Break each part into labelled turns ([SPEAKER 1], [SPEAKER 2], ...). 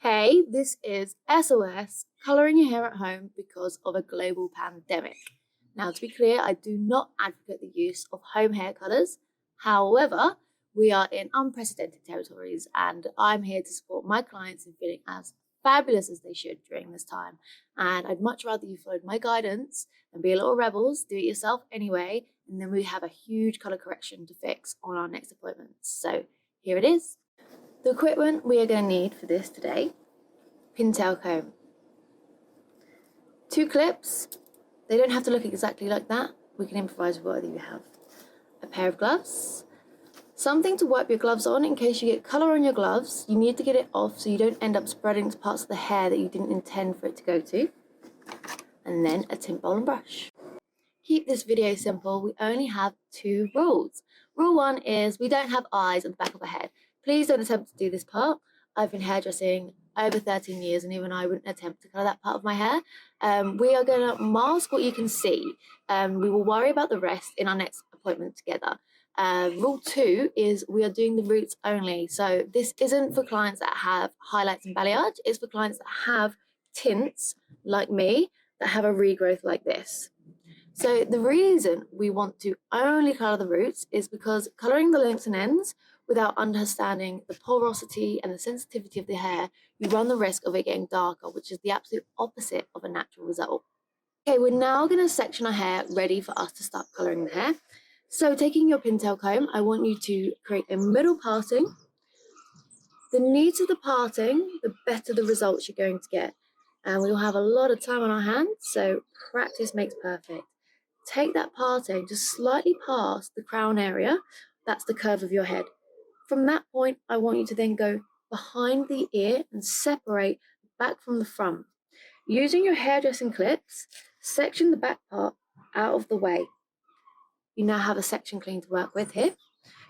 [SPEAKER 1] Hey, this is S.O.S, colouring your hair at home because of a global pandemic. Now, to be clear, I do not advocate the use of home hair colours. However, we are in unprecedented territories and I'm here to support my clients in feeling as fabulous as they should during this time. And I'd much rather you followed my guidance and be a little rebels, do it yourself anyway, and then we have a huge colour correction to fix on our next appointments. So here it is. The equipment we are going to need for this today: pintail comb, 2 clips. They don't have to look exactly like that. We can improvise with whatever you have. A pair of gloves, something to wipe your gloves on in case you get colour on your gloves. You need to get it off so you don't end up spreading to parts of the hair that you didn't intend for it to go to. And then a tint bowl and brush. Keep this video simple. We only have 2 rules. Rule 1 is we don't have eyes at the back of our head. Please don't attempt to do this part. I've been hairdressing over 13 years and even I wouldn't attempt to colour that part of my hair. We are going to mask what you can see. We will worry about the rest in our next appointment together. Rule 2 is we are doing the roots only. So this isn't for clients that have highlights and balayage. It's for clients that have tints like me that have a regrowth like this. So the reason we want to only colour the roots is because colouring the links and ends without understanding the porosity and the sensitivity of the hair, you run the risk of it getting darker, which is the absolute opposite of a natural result. Okay, we're now going to section our hair ready for us to start colouring the hair. So taking your pintail comb, I want you to create a middle parting. The neater the parting, the better the results you're going to get. And we'll have a lot of time on our hands, so practice makes perfect. Take that parting just slightly past the crown area. That's the curve of your head. From that point, I want you to then go behind the ear and separate the back from the front. Using your hairdressing clips, section the back part out of the way. You now have a section clean to work with here.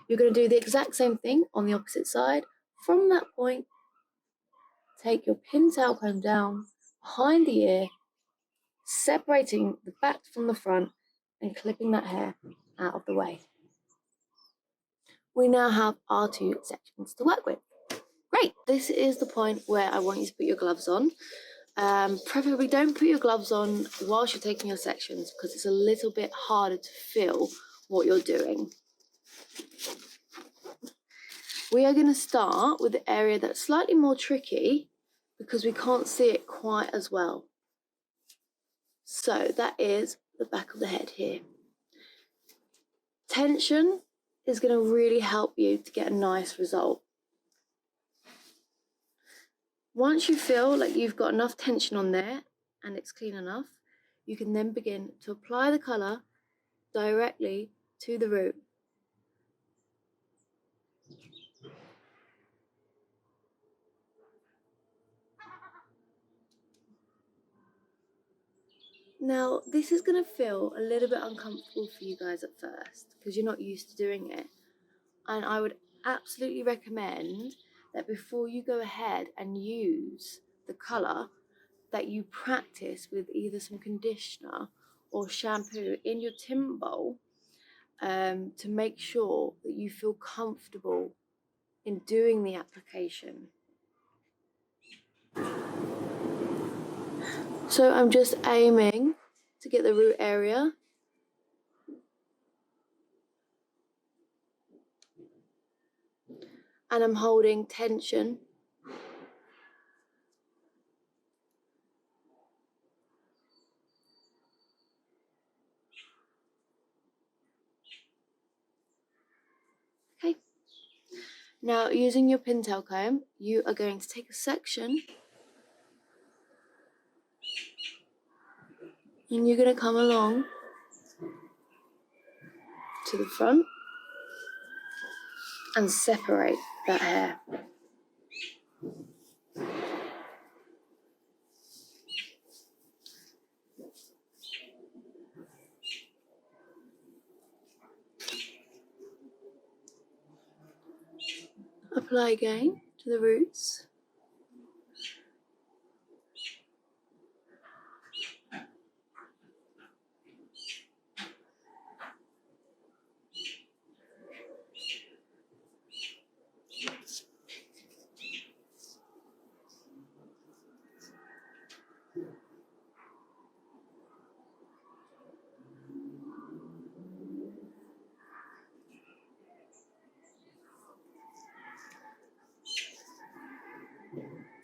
[SPEAKER 1] You're going to do the exact same thing on the opposite side. From that point, take your pintail comb down behind the ear, separating the back from the front and clipping that hair out of the way. We now have our 2 sections to work with. Great, this is the point where I want you to put your gloves on. Preferably don't put your gloves on whilst you're taking your sections because it's a little bit harder to feel what you're doing. We are going to start with the area that's slightly more tricky because we can't see it quite as well. So that is the back of the head here. Tension is going to really help you to get a nice result. Once you feel like you've got enough tension on there and it's clean enough, you can then begin to apply the colour directly to the root. Now, this is going to feel a little bit uncomfortable for you guys at first because you're not used to doing it. And I would absolutely recommend that before you go ahead and use the colour, that you practice with either some conditioner or shampoo in your tint bowl to make sure that you feel comfortable in doing the application. So I'm just aiming to get the root area. And I'm holding tension. Okay. Now, using your pintail comb, you are going to take a section and you're going to come along to the front and separate that hair. Apply again to the roots.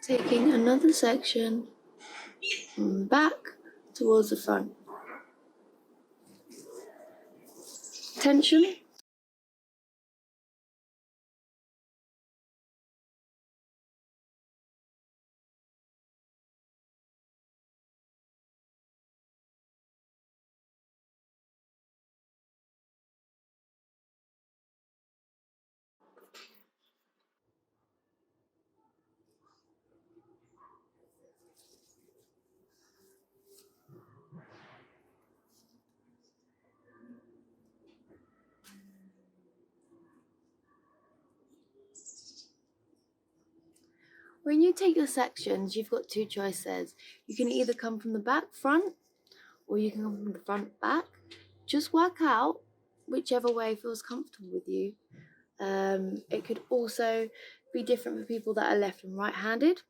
[SPEAKER 1] Taking another section back towards the front. Tension. When you take your sections, you've got two choices. You can either come from the back front, or you can come from the front back. Just work out whichever way feels comfortable with you. It could also be different for people that are left and right-handed.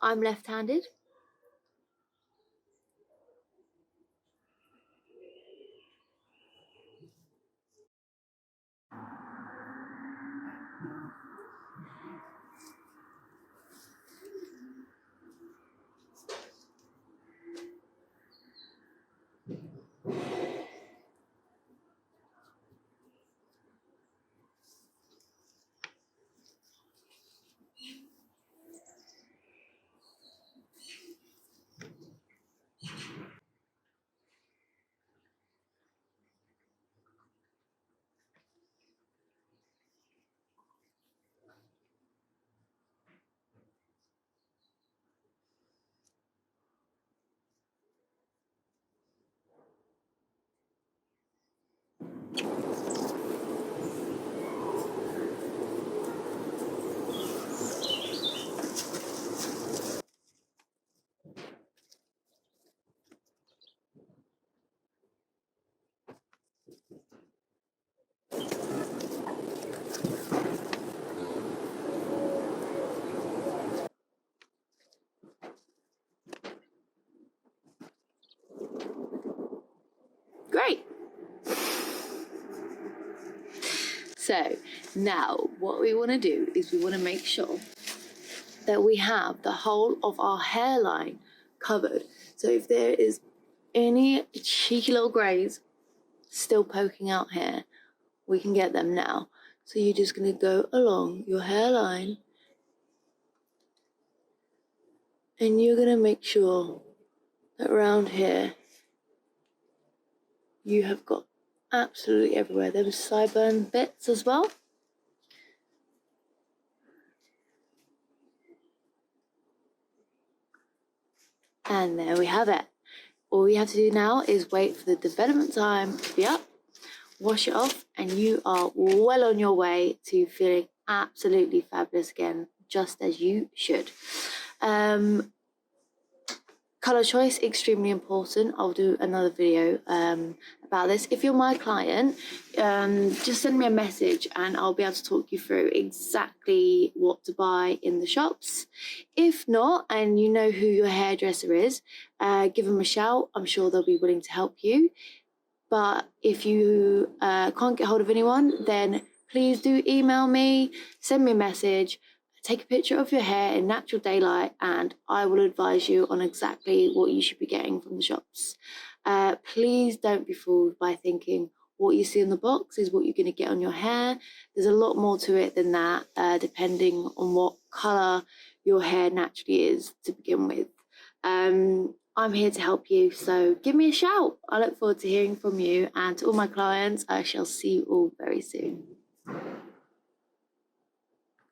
[SPEAKER 1] I'm left-handed. Great. So now what we want to do is we want to make sure that we have the whole of our hairline covered. So if there is any cheeky little greys still poking out here, we can get them now. So you're just going to go along your hairline and you're going to make sure that around here you have got absolutely everywhere. There was sideburn bits as well. And there we have it. All you have to do now is wait for the development time to be up, wash it off, and you are well on your way to feeling absolutely fabulous again, just as you should. Colour choice, extremely important. I'll do another video about this. If you're my client, just send me a message and I'll be able to talk you through exactly what to buy in the shops. If not, and you know who your hairdresser is, give them a shout. I'm sure they'll be willing to help you. But if you can't get hold of anyone, then please do email me, send me a message, take a picture of your hair in natural daylight, and I will advise you on exactly what you should be getting from the shops. Please don't be fooled by thinking what you see in the box is what you're going to get on your hair. There's a lot more to it than that, depending on what colour your hair naturally is to begin with. I'm here to help you, so give me a shout. I look forward to hearing from you, and to all my clients, I shall see you all very soon.